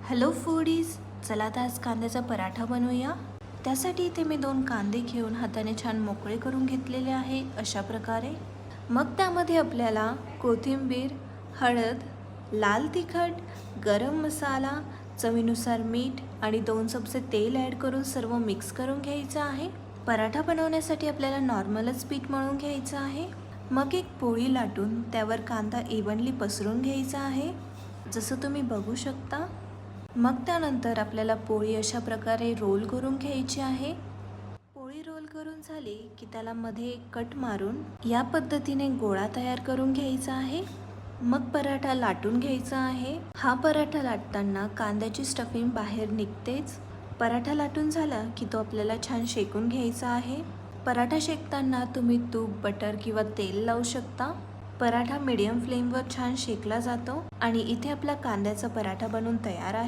Hello foodies, चला आता आज कांद्याचा पराठा बनवूया. त्यासाठी इथे मी 2 कांदे घेऊन हाताने छान मोकळे करून घेतलेले आहे अशा प्रकारे. मग त्यामध्ये आपल्याला कोथिंबीर, हळद, लाल तिखट, गरम मसाला, चवीनुसार मीठ आणि 2 चमचे तेल ॲड करून सर्व मिक्स करून घ्यायचं आहे. पराठा बनवण्यासाठी आपल्याला नॉर्मलच पीठ मळून घ्यायचं आहे. मग एक पोळी लाटून त्यावर कांदा इव्हनली पसरून घ्यायचा आहे, जसं तुम्ही बघू शकता. मग त्यानंतर आपल्याला पोळी अशा प्रकारे रोल करून घ्यायची आहे. पोळी रोल करून झाली की त्याला मध्ये एक कट मारून या पद्धतीने गोळा तयार करून घ्यायचा आहे. मग पराठा लाटून घ्यायचा आहे. हा पराठा लाटताना कांद्याची स्टफिंग बाहेर निघतेच. पराठा लाटून झाला की तो आपल्याला छान शेकून घ्यायचा आहे. पराठा शेकताना तुम्ही तूप, बटर किंवा तेल लावू शकता. पराठा मीडियम फ्लेमवर छान शेकला जातो आणि इथे आपला कांद्याचा पराठा बनून तयार आहे.